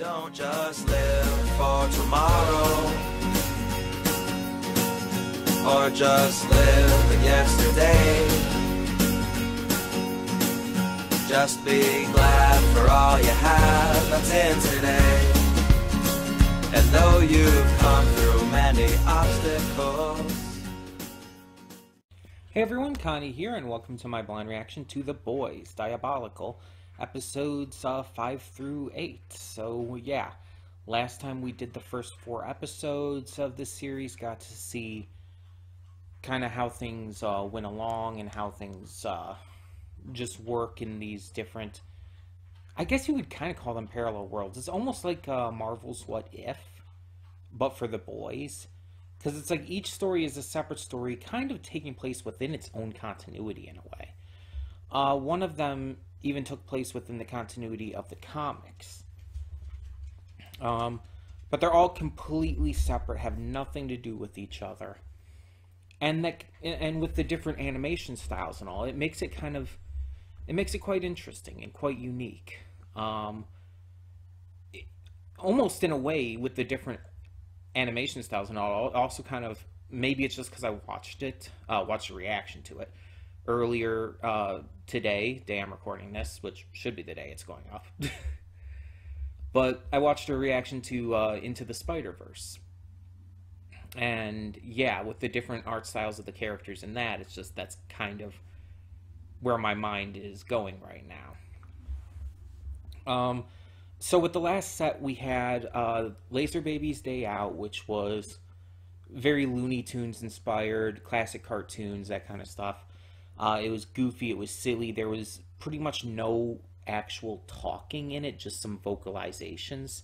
Don't just live for tomorrow, or just live in yesterday. Just be glad for all you have that's in today. And though you've come through many obstacles. Hey everyone, Connie here, and welcome to my blind reaction to The Boys, Diabolical, episodes 5-8. So yeah, last time we did the first 4 episodes of this series, got to see kind of how things went along and how things just work in these different, I guess you would kind of call them parallel worlds. It's almost like Marvel's What If, but for The Boys. Because it's like each story is a separate story, kind of taking place within its own continuity in a way. One of them even took place within the continuity of the comics. But they're all completely separate, have nothing to do with each other. And with the different animation styles and all, it makes it quite interesting and quite unique. Almost in a way, with the different animation styles and all, also kind of, maybe it's just because I watched a reaction to it earlier today, day I'm recording this, which should be the day it's going up. But I watched a reaction to Into the Spider-Verse. And yeah, with the different art styles of the characters in that, it's just, that's kind of where my mind is going right now. So with the last set, we had Laser Baby's Day Out, which was very Looney Tunes inspired, classic cartoons, that kind of stuff. It was goofy, it was silly, there was pretty much no actual talking in it, just some vocalizations.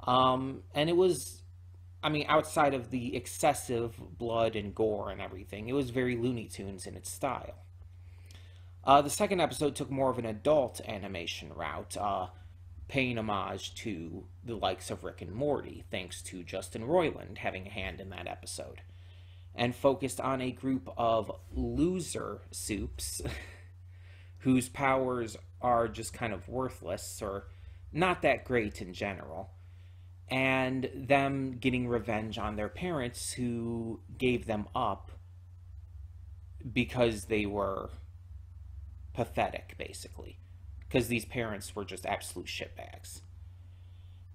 And it was, I mean, outside of the excessive blood and gore and everything, it was very Looney Tunes in its style. The second episode took more of an adult animation route, paying homage to the likes of Rick and Morty, thanks to Justin Roiland having a hand in that episode, and focused on a group of loser soups whose powers are just kind of worthless or not that great in general, and them getting revenge on their parents who gave them up because they were pathetic, basically, because these parents were just absolute shitbags.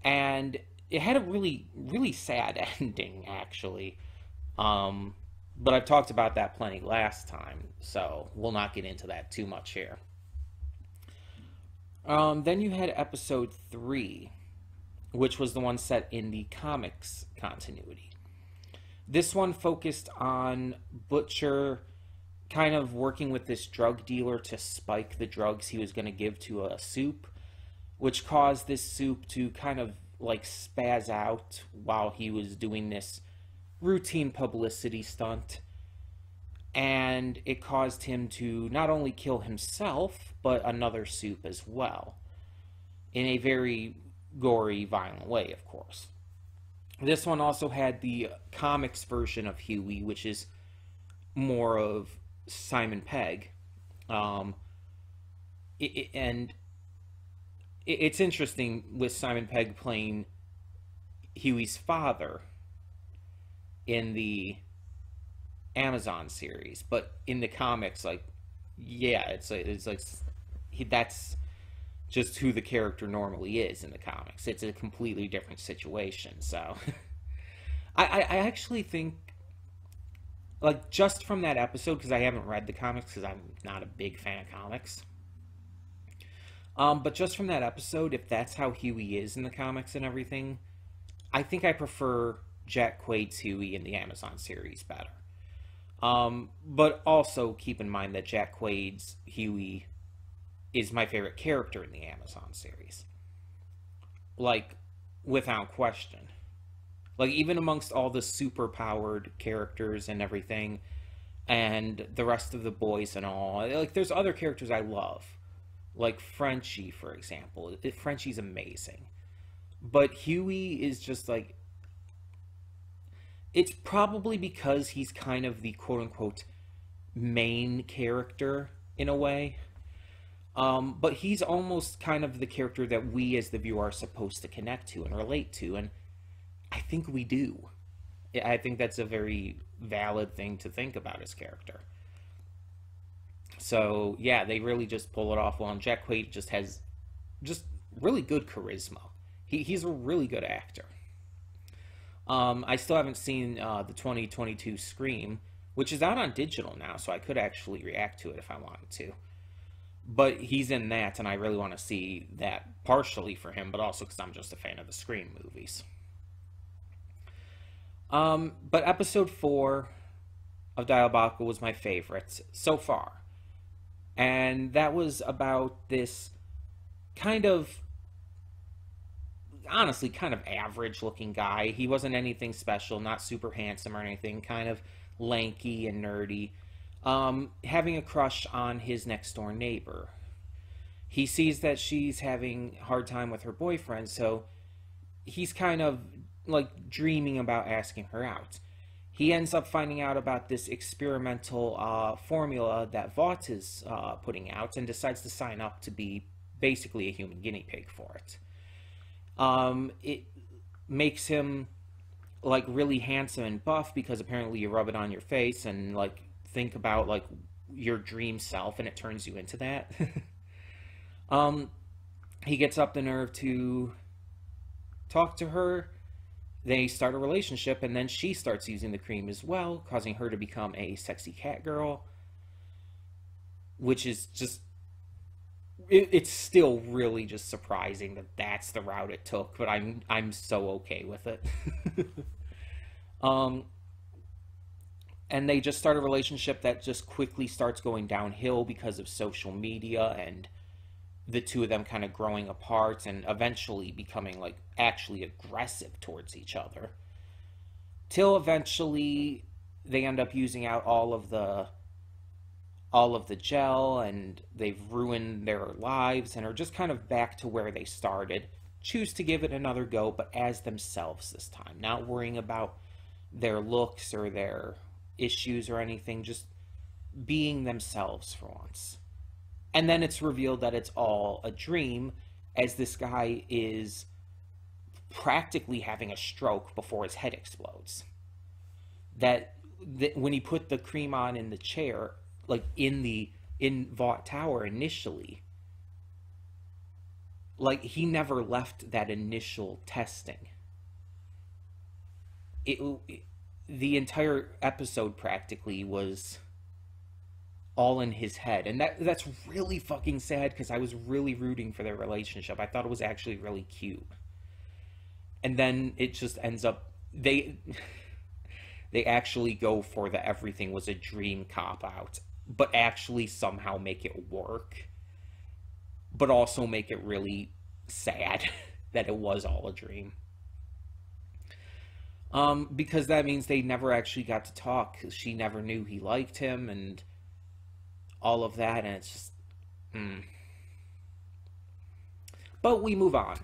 And it had a really, really sad ending, actually. But I've talked about that plenty last time, so we'll not get into that too much here. Then you had episode 3, which was the one set in the comics continuity. This one focused on Butcher kind of working with this drug dealer to spike the drugs he was going to give to a soup, which caused this soup to kind of like spaz out while he was doing this routine publicity stunt. And it caused him to not only kill himself, but another soup as well, in a very gory, violent way, of course. This one also had the comics version of Huey, which is more of Simon Pegg. It's interesting with Simon Pegg playing Huey's father in the Amazon series, but in the comics, like, yeah, it's like that's just who the character normally is in the comics. It's a completely different situation. So I actually think, like, just from that episode, because I haven't read the comics because I'm not a big fan of comics, but just from that episode, if that's how Huey is in the comics and everything, I think I prefer Jack Quaid's Huey in the Amazon series better. But also keep in mind that Jack Quaid's Huey is my favorite character in the Amazon series. Like, without question. Like, even amongst all the super-powered characters and everything, and the rest of the boys and all, like, there's other characters I love. Like Frenchie, for example. Frenchie's amazing. But Huey is just, like, it's probably because he's kind of the quote-unquote main character, in a way. But he's almost kind of the character that we as the viewer are supposed to connect to and relate to, and I think we do. I think that's a very valid thing to think about his character. So yeah, they really just pull it off well, and Jack Quaid just has just really good charisma. He's a really good actor. I still haven't seen the 2022 Scream, which is out on digital now, so I could actually react to it if I wanted to. But he's in that, and I really want to see that partially for him, but also because I'm just a fan of the Scream movies. But episode 4 of Diabolical was my favorite so far. And that was about this kind of, honestly, kind of average looking guy. He wasn't anything special, not super handsome or anything, kind of lanky and nerdy, having a crush on his next door neighbor. He sees that she's having a hard time with her boyfriend, so he's kind of like dreaming about asking her out. He ends up finding out about this experimental formula that Vought is putting out, and decides to sign up to be basically a human guinea pig for it. It makes him like really handsome and buff, because apparently you rub it on your face and like think about like your dream self, and it turns you into that. He gets up the nerve to talk to her. They start a relationship, and then she starts using the cream as well, causing her to become a sexy cat girl, which is just, it's still really just surprising that that's the route it took, but I'm so okay with it. And they just start a relationship that just quickly starts going downhill because of social media, and the two of them kind of growing apart and eventually becoming like actually aggressive towards each other, till eventually they end up using out all of the gel, and they've ruined their lives and are just kind of back to where they started. Choose to give it another go, but as themselves this time, not worrying about their looks or their issues or anything, just being themselves for once. And then it's revealed that it's all a dream, as this guy is practically having a stroke before his head explodes. That when he put the cream on in the chair, like in Vought Tower initially, like he never left that initial testing. The entire episode practically was all in his head, and that's really fucking sad, because I was really rooting for their relationship. I thought it was actually really cute, and then it just ends up they actually go for the everything was a dream cop out, but actually somehow make it work, but also make it really sad that it was all a dream. Because that means they never actually got to talk. She never knew he liked him, and all of that, and it's just, But we move on.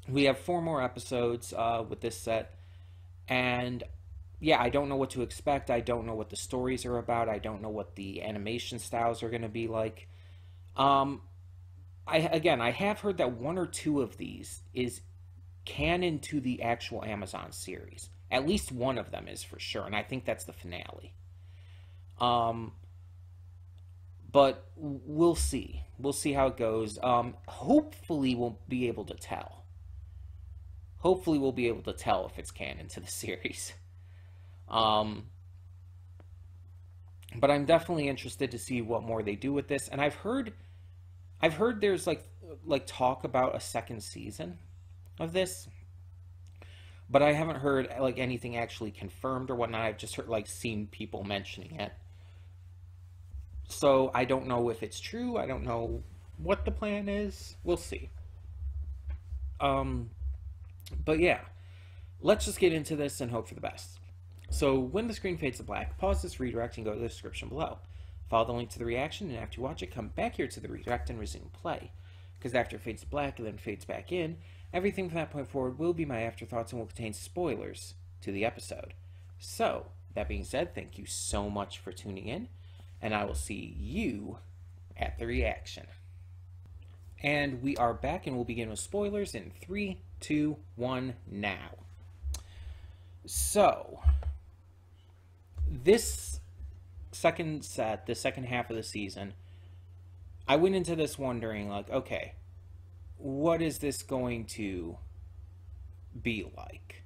We have 4 more episodes with this set, and yeah, I don't know what to expect. I don't know what the stories are about. I don't know what the animation styles are going to be like. I have heard that 1 or 2 of these is canon to the actual Amazon series. At least one of them is for sure, and I think that's the finale. But we'll see. We'll see how it goes. Hopefully we'll be able to tell. Hopefully we'll be able to tell if it's canon to the series. But I'm definitely interested to see what more they do with this. And I've heard there's like talk about a second season of this, but I haven't heard like anything actually confirmed or whatnot. I've just heard seen people mentioning it. So I don't know if it's true. I don't know what the plan is. We'll see. But yeah, let's just get into this and hope for the best. So when the screen fades to black, pause this redirect and go to the description below. Follow the link to the reaction, and after you watch it, come back here to the redirect and resume play. Because after it fades to black and then fades back in, everything from that point forward will be my afterthoughts and will contain spoilers to the episode. So, that being said, thank you so much for tuning in, and I will see you at the reaction. And we are back, and we'll begin with spoilers in 3, 2, 1, now. So, this second set, the second half of the season, I went into this wondering, like, okay, what is this going to be like,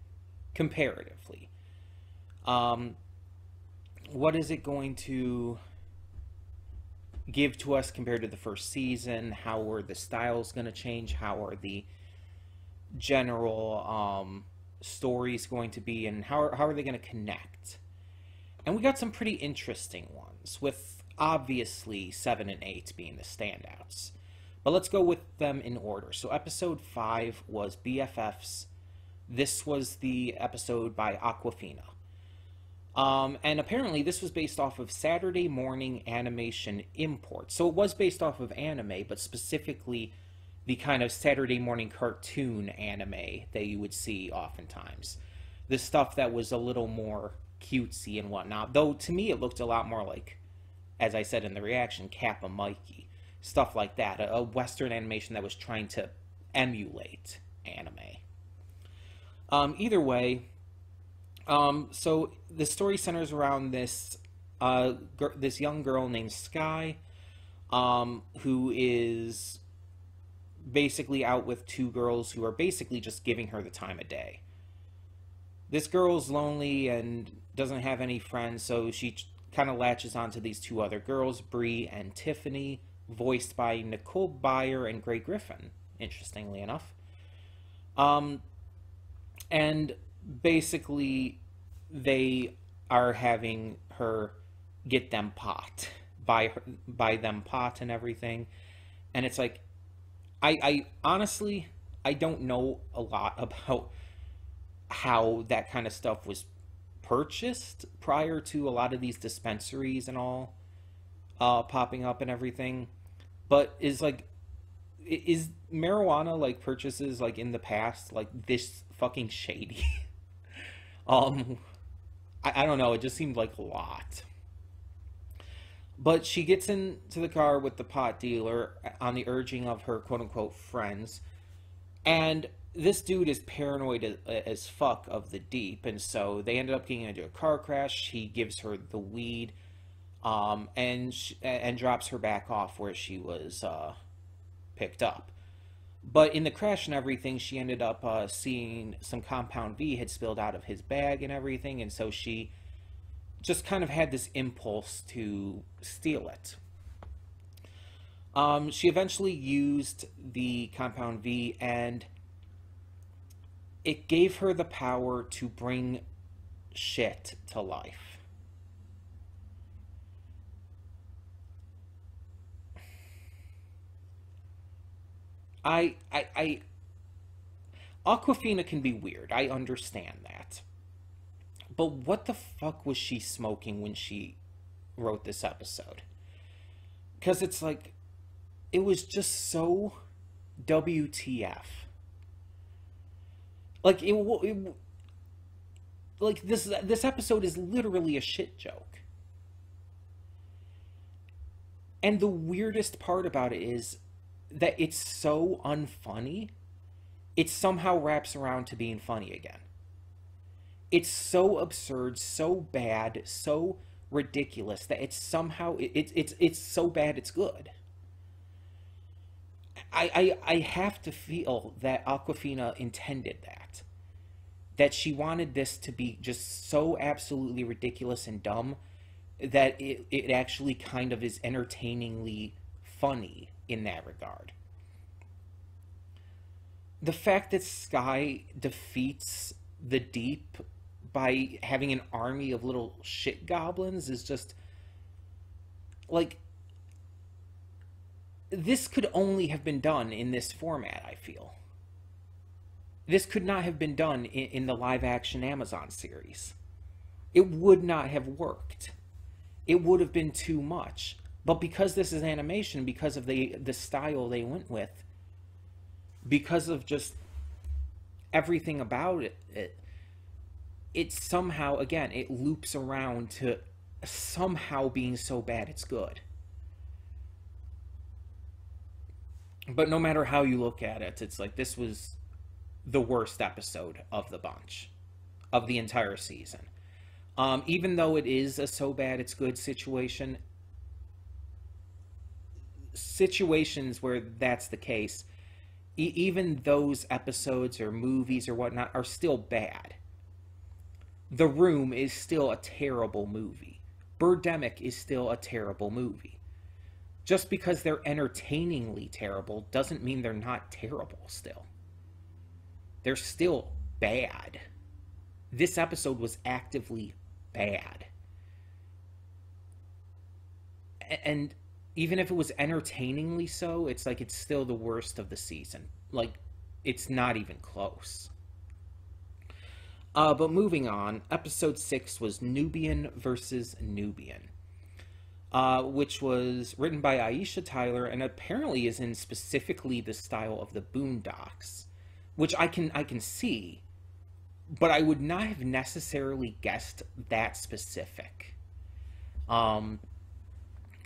comparatively? What is it going to give to us compared to the first season? How are the styles going to change? How are the general stories going to be? And how are they going to connect? And we got some pretty interesting ones, with obviously 7 and 8 being the standouts. But let's go with them in order. So episode 5 was BFFs. This was the episode by Awkwafina. And apparently this was based off of Saturday morning animation import. So it was based off of anime, but specifically the kind of Saturday morning cartoon anime that you would see oftentimes. The stuff that was a little more cutesy and whatnot. Though to me it looked a lot more like, as I said in the reaction, Kappa Mikey. Stuff like that. A Western animation that was trying to emulate anime. Either way, so the story centers around this this young girl named Sky, who is basically out with two girls who are basically just giving her the time of day. This girl's lonely and doesn't have any friends, so she kind of latches onto these two other girls, Bree and Tiffany, voiced by Nicole Byer and Gray Griffin, interestingly enough. And basically, they are having her get them pot, buy them pot and everything. And it's like, I honestly, I don't know a lot about how that kind of stuff was purchased prior to a lot of these dispensaries and all popping up and everything. But is marijuana, like, purchases, like, in the past, like, this fucking shady? I don't know, it just seemed like a lot. But she gets into the car with the pot dealer on the urging of her quote-unquote friends, and this dude is paranoid as fuck of the deep, and so they ended up getting into a car crash. He gives her the weed, and drops her back off where she was picked up. But in the crash and everything, she ended up seeing some Compound V had spilled out of his bag and everything, and so she just kind of had this impulse to steal it. She eventually used the Compound V, and it gave her the power to bring shit to life. Awkwafina can be weird. I understand that. But what the fuck was she smoking when she wrote this episode? Because it's like, it was just so WTF. Like, like this episode is literally a shit joke. And the weirdest part about it is that it's so unfunny, it somehow wraps around to being funny again. It's so absurd, so bad, so ridiculous that it's somehow, it's so bad it's good. I have to feel that Awkwafina intended that. That she wanted this to be just so absolutely ridiculous and dumb that it actually kind of is entertainingly funny in that regard. The fact that Sky defeats the Deep by having an army of little shit goblins is just, like, this could only have been done in this format, I feel. This could not have been done in the live-action Amazon series. It would not have worked. It would have been too much. But because this is animation, because of the style they went with, because of just everything about it somehow, again, it loops around to somehow being so bad it's good. But no matter how you look at it, it's like this was the worst episode of the bunch, of the entire season. Even though it is a so bad it's good situation, situations where that's the case, even those episodes or movies or whatnot are still bad. The Room is still a terrible movie. Birdemic is still a terrible movie. Just because they're entertainingly terrible doesn't mean they're not terrible still. They're still bad. This episode was actively bad. And even if it was entertainingly so, it's like it's still the worst of the season. Like, it's not even close. But moving on, episode 6 was Nubian versus Nubian, which was written by Aisha Tyler and apparently is in specifically the style of the Boondocks, which I can see, but I would not have necessarily guessed that specific.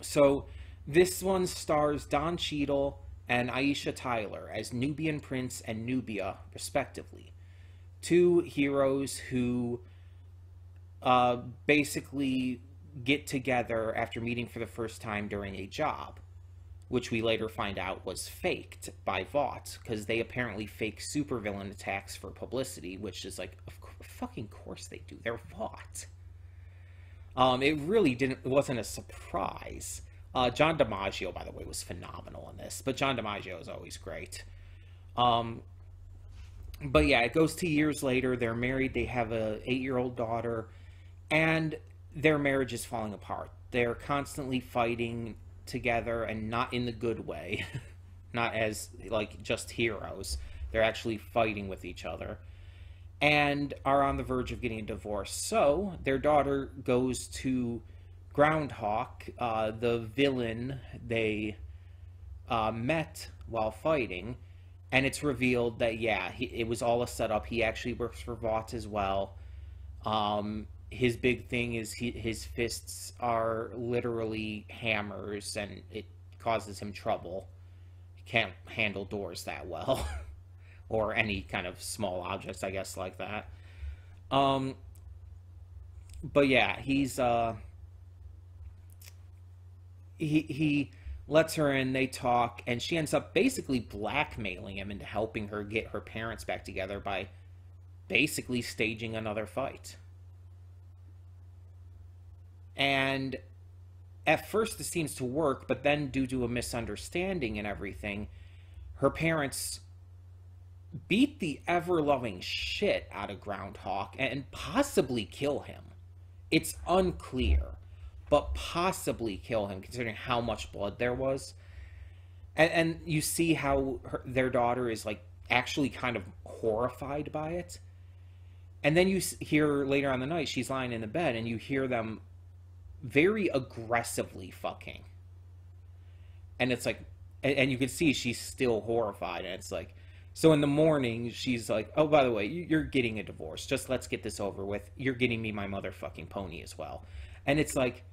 So this one stars Don Cheadle and Aisha Tyler as Nubian Prince and Nubia, respectively. Two heroes who basically get together after meeting for the first time during a job, which we later find out was faked by Vought, because they apparently fake supervillain attacks for publicity, which is like, of fucking course they do. They're Vought. It really wasn't a surprise. John DiMaggio, by the way, was phenomenal in this, but John DiMaggio is always great. But yeah, it goes to years later. They're married. They have a 8-year-old daughter, and their marriage is falling apart. They're constantly fighting together, and not in the good way. Not as, like, just heroes. They're actually fighting with each other, and are on the verge of getting a divorce. So their daughter goes to Groundhawk, the villain they met while fighting, and it's revealed that, yeah, it was all a setup. He actually works for Vought as well. His big thing is his fists are literally hammers, and it causes him trouble. He can't handle doors that well. Or any kind of small objects, I guess, like that. But yeah, he lets her in, they talk, and she ends up basically blackmailing him into helping her get her parents back together by basically staging another fight. And at first it seems to work, but then due to a misunderstanding and everything, her parents beat the ever-loving shit out of Groundhawk and possibly kill him. It's unclear, but possibly kill him, considering how much blood there was. And you see how their daughter is, like, actually kind of horrified by it. And then you hear later on the night, she's lying in the bed, and you hear them very aggressively fucking. And it's like, and you can see she's still horrified, and it's like, so in the morning, she's like, oh, by the way, you're getting a divorce. Just let's get this over with. You're getting me my motherfucking pony as well. And it's like,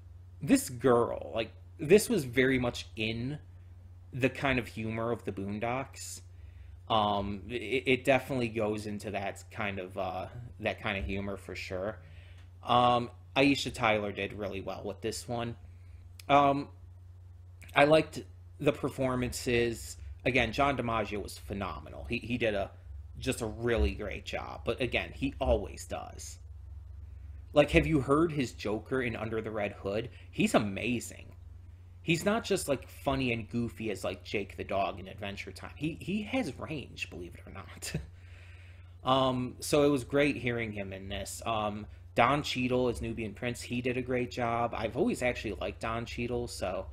this girl, like, this was very much in the kind of humor of the Boondocks. It definitely goes into that kind of humor for sure. Aisha Tyler did really well with this one. I liked the performances. Again, John DiMaggio was phenomenal. He did just a really great job. But again, he always does. Like, have you heard his Joker in Under the Red Hood? He's amazing. He's not just, like, funny and goofy as, like, Jake the dog in Adventure Time. He has range, believe it or not. So it was great hearing him in this. Don Cheadle as Nubian Prince, he did a great job. I've always actually liked Don Cheadle, so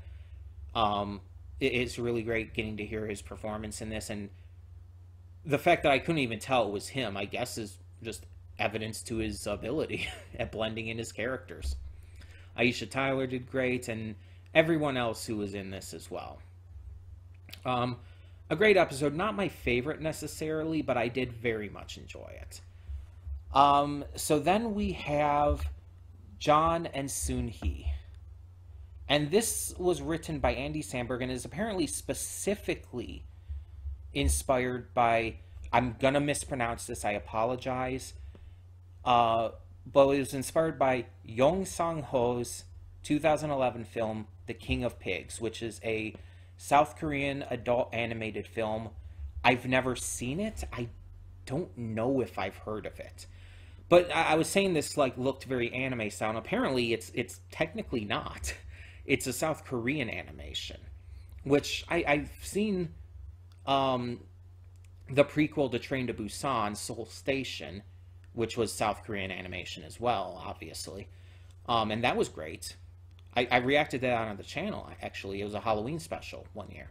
it's really great getting to hear his performance in this. And the fact that I couldn't even tell it was him, I guess, is just evidence to his ability at blending in his characters. Aisha Tyler did great, and everyone else who was in this as well. A great episode. Not my favorite necessarily, but I did very much enjoy it. So then we have John and Soon-hee. And this was written by Andy Samberg and is apparently specifically inspired by, I'm gonna mispronounce this, I apologize, but it was inspired by Yong Sang-ho's 2011 film The King of Pigs, which is a South Korean adult animated film. I've never seen it. I don't know if I've heard of it. But I was saying this like looked very anime style. And apparently, it's technically not. It's a South Korean animation, which I've seen the prequel to Train to Busan, Seoul Station, which was South Korean animation as well, obviously, and that was great. I reacted to that on the channel. Actually, it was a Halloween special one year.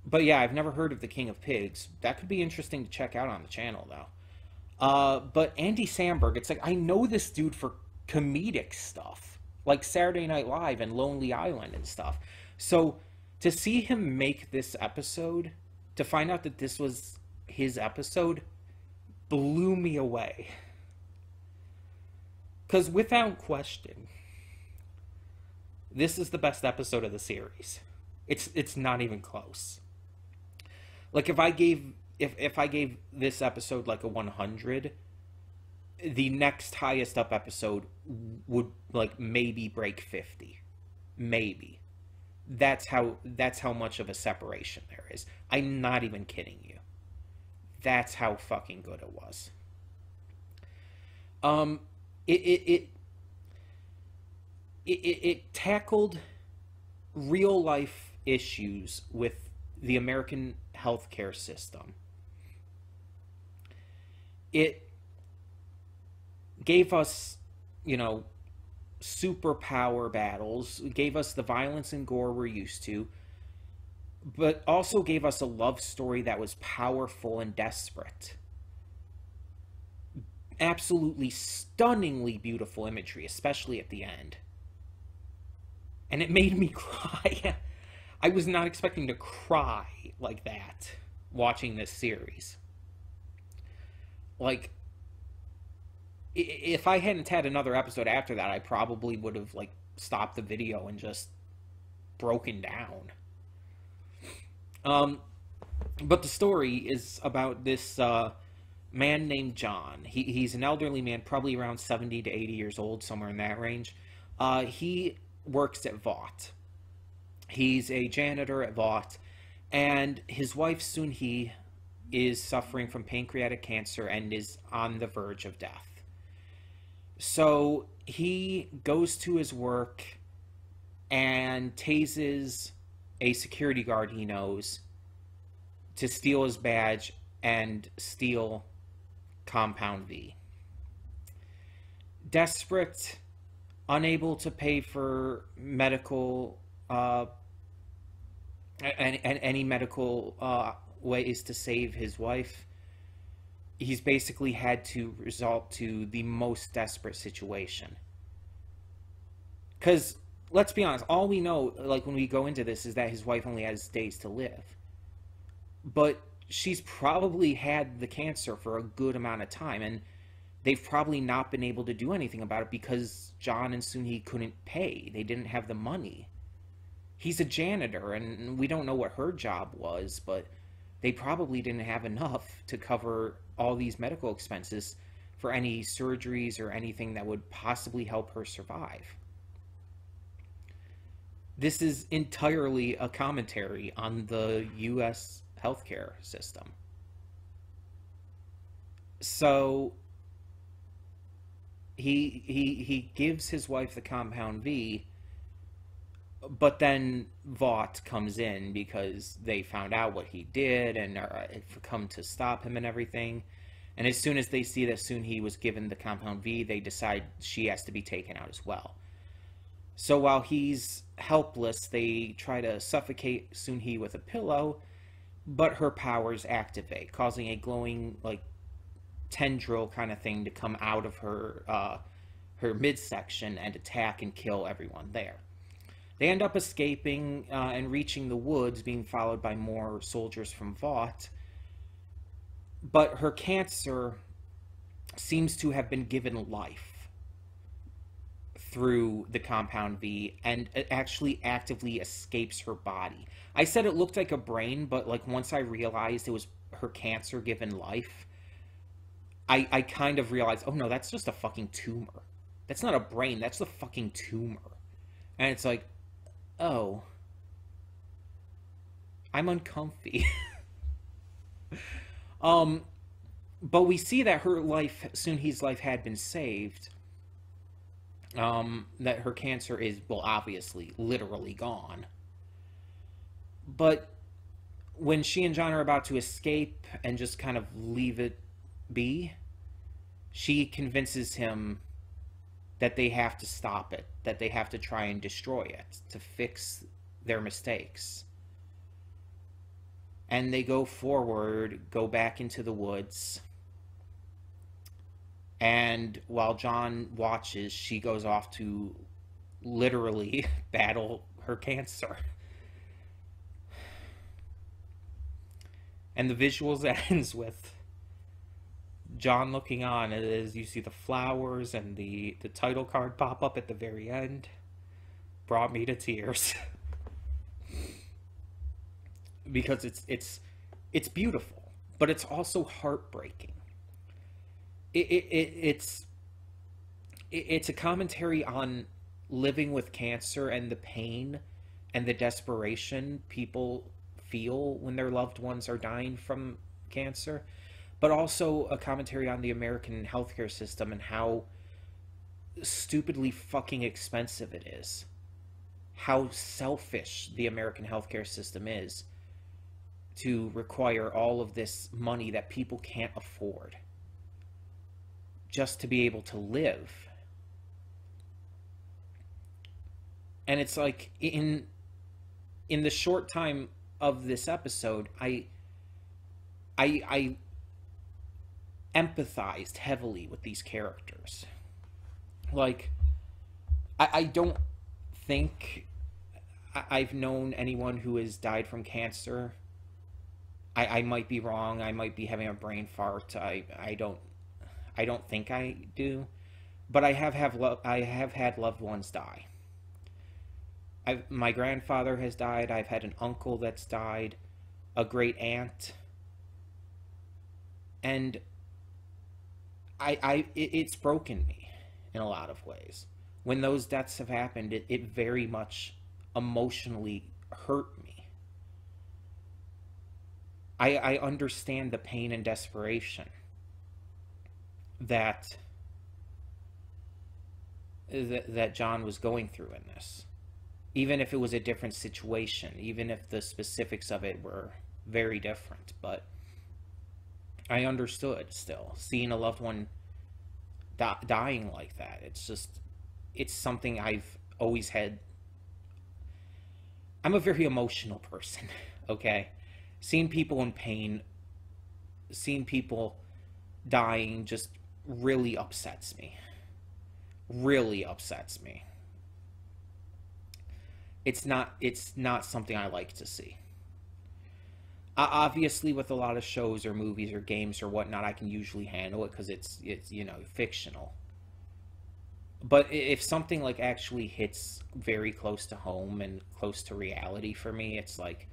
But yeah, I've never heard of The King of Pigs. That could be interesting to check out on the channel, though. But Andy Samberg, it's like, I know this dude for comedic stuff, like Saturday Night Live and Lonely Island and stuff. So to see him make this episode, to find out that this was his episode, blew me away. Because without question, this is the best episode of the series. It's not even close. Like if I gave this episode like a 100, the next highest up episode would like maybe break 50. Maybe. That's how much of a separation there is. I'm not even kidding you. That's how fucking good it was. It tackled real life issues with the American healthcare system. It gave us, superpower battles, gave us the violence and gore we're used to, but also gave us a love story that was powerful and desperate. Absolutely stunningly beautiful imagery, especially at the end. And it made me cry. I was not expecting to cry like that watching this series. Like, if I hadn't had another episode after that, I probably would have, like, stopped the video and just broken down. But the story is about this man named John. He's an elderly man, probably around 70 to 80 years old, somewhere in that range. He works at Vought. He's a janitor at Vought, and his wife Soon-hee is suffering from pancreatic cancer and is on the verge of death. So he goes to his work and tases a security guard he knows to steal his badge and steal Compound V. Desperate, unable to pay for medical any medical ways to save his wife, he's basically had to resort to the most desperate situation. Because, let's be honest, all we know, like, when we go into this is that his wife only has days to live. But she's probably had the cancer for a good amount of time, and they've probably not been able to do anything about it because John and Soon-hee couldn't pay. They didn't have the money. He's a janitor, and we don't know what her job was, but they probably didn't have enough to cover all these medical expenses for any surgeries or anything that would possibly help her survive. This is entirely a commentary on the U.S. healthcare system. So he gives his wife the Compound V, but then Vought comes in because they found out what he did and are come to stop him and everything. And as soon as they see that Soon-hee was given the Compound V, they decide she has to be taken out as well. So while he's helpless, they try to suffocate Soon-hee with a pillow, but her powers activate, causing a glowing, like, tendril kind of thing to come out of her her midsection and attack and kill everyone there. They end up escaping and reaching the woods, being followed by more soldiers from Vought. But her cancer seems to have been given life through the compound V, and it actually actively escapes her body. I said it looked like a brain, but like once I realized it was her cancer given life, I kind of realized, oh no, that's just a fucking tumor. That's not a brain, that's a fucking tumor. And it's like, oh, I'm uncomfy. But we see that her life, Soon-Hee's life had been saved. That her cancer is, well, obviously, literally gone. But when she and John are about to escape and just kind of leave it be, she convinces him that they have to stop it, that they have to try and destroy it to fix their mistakes. And they go forward, go back into the woods. And while John watches, she goes off to literally battle her cancer. And the visuals ends with John looking on as you see the flowers and the title card pop up at the very end. Brought me to tears. Because it's beautiful, but it's also heartbreaking. It's a commentary on living with cancer and the pain and the desperation people feel when their loved ones are dying from cancer, but also a commentary on the American healthcare system and how stupidly fucking expensive it is. How selfish the American healthcare system is to require all of this money that people can't afford just to be able to live. And it's like, in the short time of this episode, I empathized heavily with these characters. Like, I don't think I've known anyone who has died from cancer. I might be wrong. I might be having a brain fart. I don't think I do, but I have had loved ones die. My grandfather has died. I've had an uncle that's died, a great aunt, and it's broken me in a lot of ways. When those deaths have happened, it very much emotionally hurt me. I understand the pain and desperation that John was going through in this. Even if it was a different situation, even if the specifics of it were very different, but I understood still. Seeing a loved one dying like that, it's something I've always had. I'm a very emotional person, okay? Seeing people in pain, seeing people dying just really upsets me. Really upsets me. It's not something I like to see. Obviously, with a lot of shows or movies or games or whatnot, I can usually handle it because it's fictional. But if something like actually hits very close to home and close to reality for me, it's like,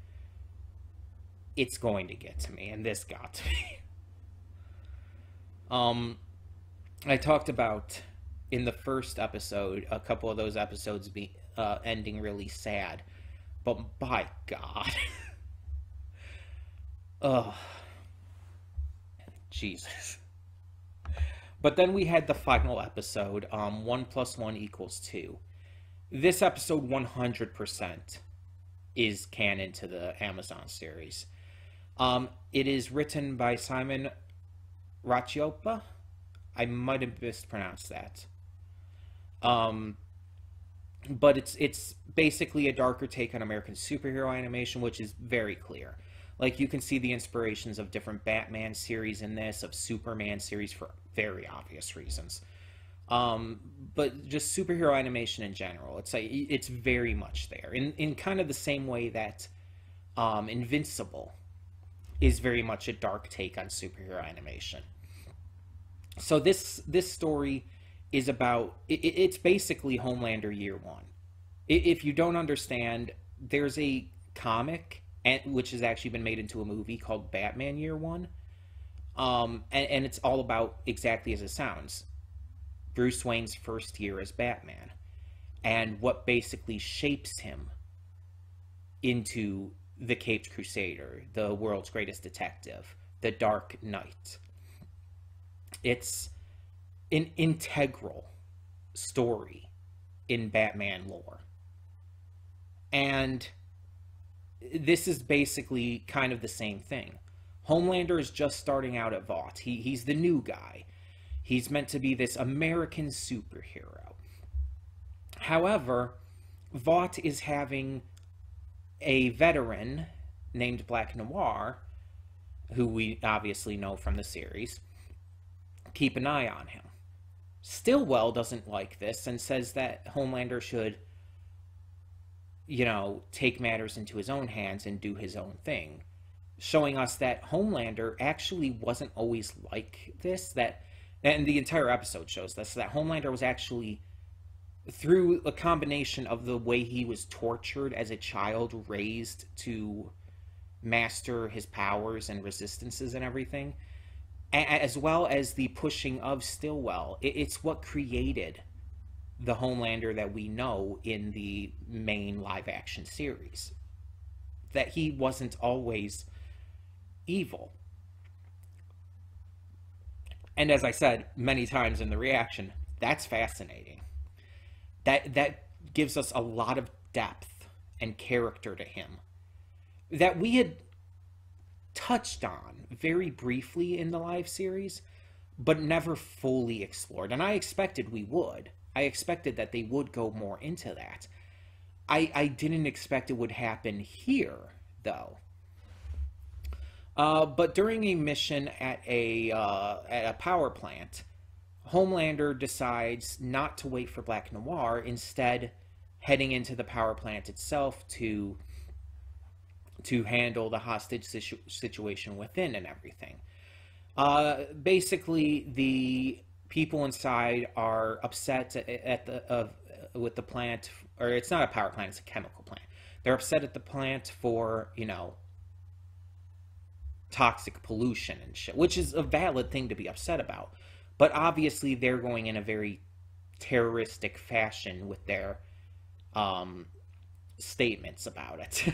it's going to get to me, and this got to me. I talked about in the first episode, a couple of those episodes ending really sad, but by God. Ugh. Jesus. But then we had the final episode, 1 + 1 = 2. This episode 100% is canon to the Amazon series. It is written by Simon Raciopa. I might have mispronounced that. But it's basically a darker take on American superhero animation, which is very clear. Like, you can see the inspirations of different Batman series in this, of Superman series for very obvious reasons. But just superhero animation in general, it's like, it's very much there. In kind of the same way that Invincible is very much a dark take on superhero animation. So this story is about, it's basically Homelander year one. If you don't understand, there's a comic, which has actually been made into a movie, called Batman Year One. And it's all about exactly as it sounds. Bruce Wayne's first year as Batman, and what basically shapes him into the Caped Crusader, the world's greatest detective, the Dark Knight. It's an integral story in Batman lore. And this is basically kind of the same thing. Homelander is just starting out at Vought. He's the new guy. He's meant to be this American superhero. However, Vought is having a veteran named Black Noir, who we obviously know from the series, keep an eye on him. Stillwell doesn't like this and says that Homelander should, take matters into his own hands and do his own thing, showing us that Homelander actually wasn't always like this, and the entire episode shows this, that Homelander was actually, through a combination of the way he was tortured as a child, raised to master his powers and resistances and everything, as well as the pushing of Stillwell. It's what created the Homelander that we know in the main live-action series. That he wasn't always evil. And as I said many times in the reaction, that's fascinating. That gives us a lot of depth and character to him that we had touched on very briefly in the live series, but never fully explored. And I expected we would. I expected that they would go more into that. I didn't expect it would happen here, though. But during a mission at a power plant, Homelander decides not to wait for Black Noir, instead heading into the power plant itself to handle the hostage situation within and everything. Basically, the people inside are upset with the plant, or it's not a power plant, it's a chemical plant. They're upset at the plant for, toxic pollution and shit, which is a valid thing to be upset about. But obviously they're going in a very terroristic fashion with their statements about it.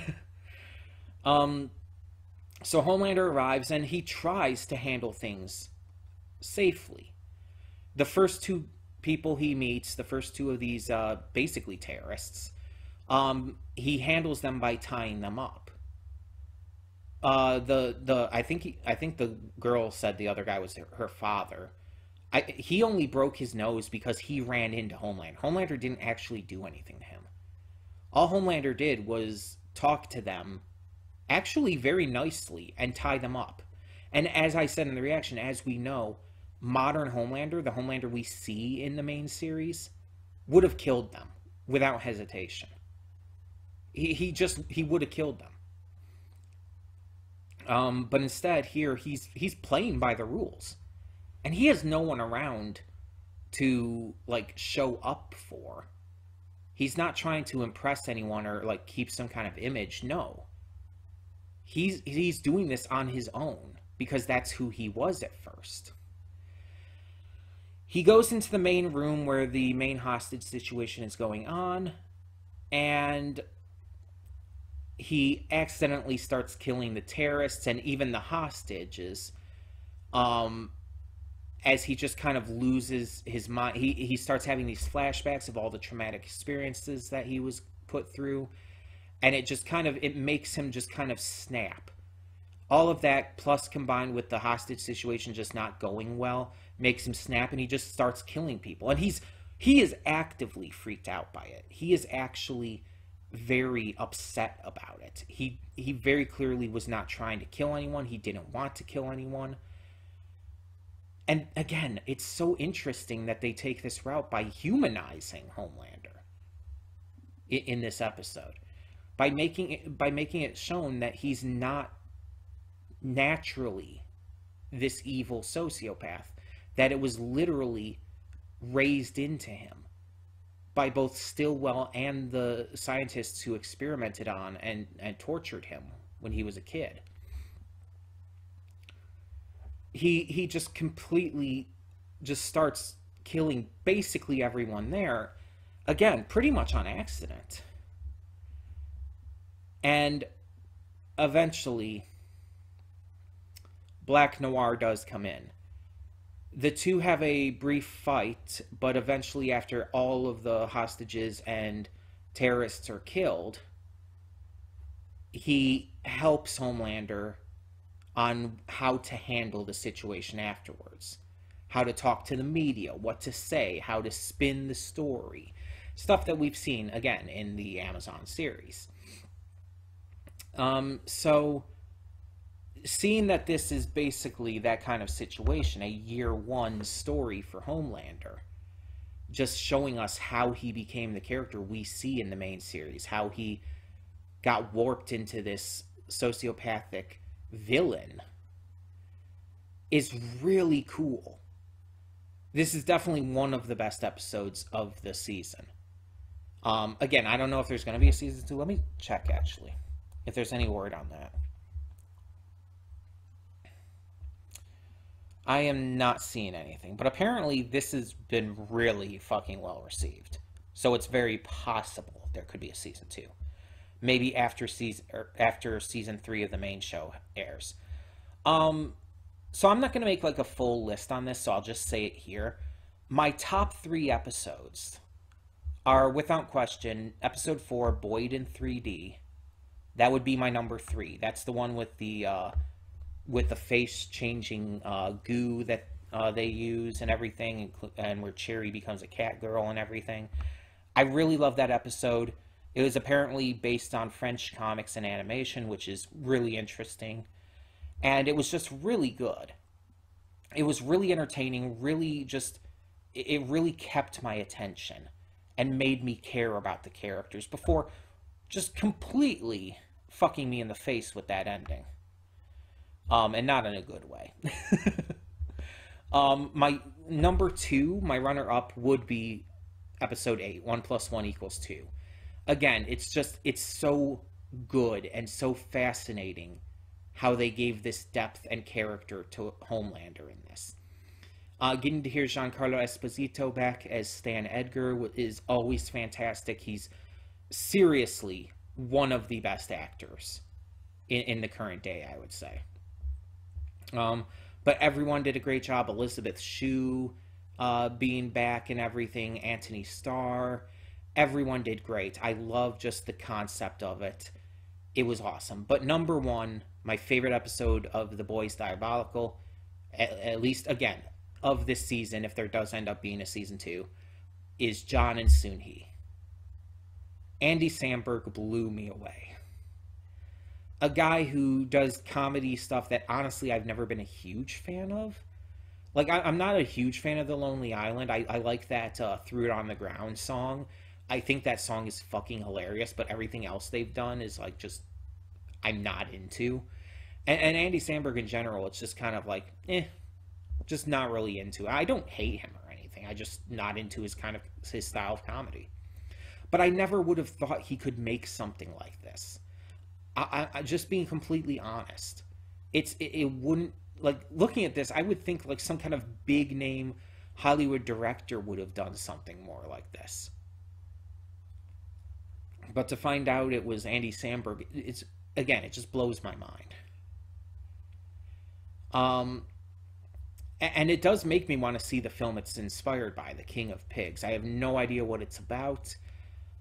So Homelander arrives and he tries to handle things safely. The first two people he meets, the first two of these basically terrorists, he handles them by tying them up. I think the girl said the other guy was her father. He only broke his nose because he ran into Homelander. Homelander didn't actually do anything to him. All Homelander did was talk to them, actually very nicely, and tie them up. And as I said in the reaction, as we know, modern Homelander, the Homelander we see in the main series, would have killed them without hesitation. He would have killed them. But instead, here, he's playing by the rules. And he has no one around to, show up for. He's not trying to impress anyone or, keep some kind of image. No. He's doing this on his own, because that's who he was at first. He goes into the main room where the main hostage situation is going on, and he accidentally starts killing the terrorists and even the hostages, as he just kind of loses his mind. He starts having these flashbacks of all the traumatic experiences that he was put through, and it makes him just kind of snap. All of that, plus combined with the hostage situation just not going well, makes him snap, and he just starts killing people. And he is actively freaked out by it. He is actually very upset about it. He very clearly was not trying to kill anyone. He didn't want to kill anyone. And again, it's so interesting that they take this route by humanizing Homelander in this episode, by making it shown that he's not naturally this evil sociopath, that it was literally raised into him by both Stillwell and the scientists who experimented on and tortured him when he was a kid. He just completely just starts killing basically everyone there. Again, pretty much on accident. And eventually, Black Noir does come in. The two have a brief fight, but eventually, after all of the hostages and terrorists are killed, he helps Homelander on how to handle the situation afterwards. How to talk to the media, what to say, how to spin the story. Stuff that we've seen, again, in the Amazon series. So, seeing that this is basically that kind of situation, a year one story for Homelander, just showing us how he became the character we see in the main series, how he got warped into this sociopathic villain, is really cool. This is definitely one of the best episodes of the season. Again, I don't know if there's going to be a season 2. Let me check, actually, if there's any word on that. I am not seeing anything, but apparently this has been really fucking well received. So it's very possible there could be a season 2. Maybe after season 3 of the main show airs. So I'm not going to make like a full list on this, so I'll just say it here. My top 3 episodes are, without question, episode 4, Boyd in 3D. That would be my number 3. That's the one with the face-changing goo that they use and everything, and where Cherry becomes a cat girl and everything. I really love that episode. It was apparently based on French comics and animation, which is really interesting. And it was just really good. It was really entertaining, it really kept my attention and made me care about the characters before just completely fucking me in the face with that ending. And not in a good way. My number 2, my runner-up, would be episode 8, 1 + 1 = 2. Again, it's so good and so fascinating how they gave this depth and character to Homelander in this. Getting to hear Giancarlo Esposito back as Stan Edgar is always fantastic. He's seriously one of the best actors in the current day, I would say. But everyone did a great job. Elizabeth Shue being back and everything. Anthony Starr. Everyone did great. I love just the concept of it. It was awesome. But number 1, my favorite episode of The Boys Diabolical, at least, again, of this season, if there does end up being a season 2, is John and Soon-Hee. Andy Samberg blew me away. A guy who does comedy stuff that, honestly, I've never been a huge fan of. Like, I'm not a huge fan of The Lonely Island. I like that Threw It on the Ground song. I think that song is fucking hilarious, but everything else they've done is, like, just, I'm not into. And Andy Samberg in general, it's just kind of like, just not really into it. I don't hate him or anything. I just not into his style of comedy. But I never would have thought he could make something like this. I just being completely honest, it wouldn't, like, looking at this, I would think like some kind of big name Hollywood director would have done something more like this. But to find out it was Andy Samberg, it just blows my mind. And it does make me want to see the film it's inspired by, The King of Pigs. I have no idea what it's about,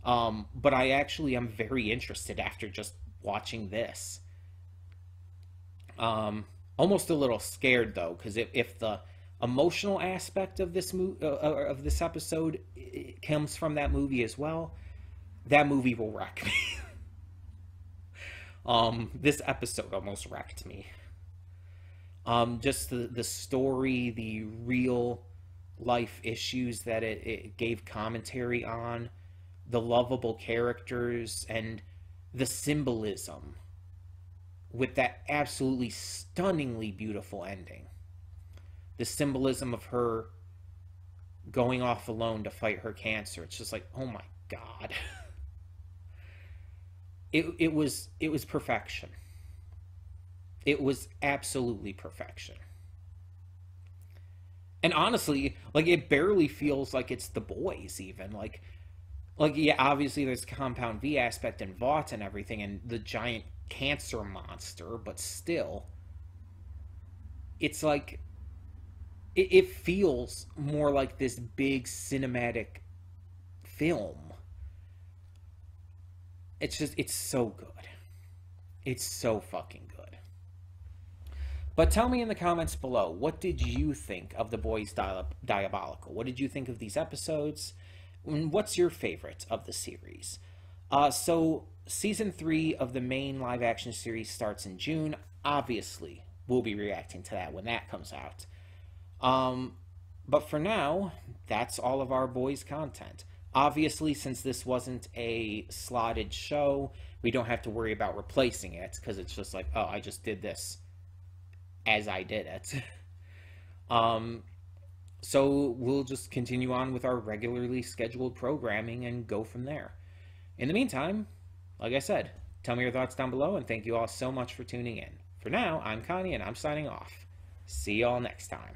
but I actually am very interested after just watching this. Almost a little scared though, because if the emotional aspect of this of this episode comes from that movie as well, that movie will wreck me. This episode almost wrecked me. Just the story, the real life issues that it gave commentary on, the lovable characters, and the symbolism with that absolutely stunningly beautiful ending. The symbolism of her going off alone to fight her cancer. It's just like, oh my God. It was perfection. It was absolutely perfection. And honestly, like, it barely feels like it's the boys even. Like, yeah, obviously there's Compound V aspect and Vought and everything and the giant cancer monster, but still, it's like, it feels more like this big cinematic film. It's so good. It's so fucking good. But tell me in the comments below, what did you think of The Boys Diabolical? What did you think of these episodes? And what's your favorite of the series? So, Season 3 of the main live-action series starts in June. Obviously, we'll be reacting to that when that comes out. But for now, that's all of our Boys content. Obviously, since this wasn't a slotted show, we don't have to worry about replacing it, because it's just like, oh, I just did this as I did it. So we'll just continue on with our regularly scheduled programming and go from there. In the meantime, like I said, tell me your thoughts down below, and thank you all so much for tuning in. For now, I'm Connie, and I'm signing off. See y'all next time.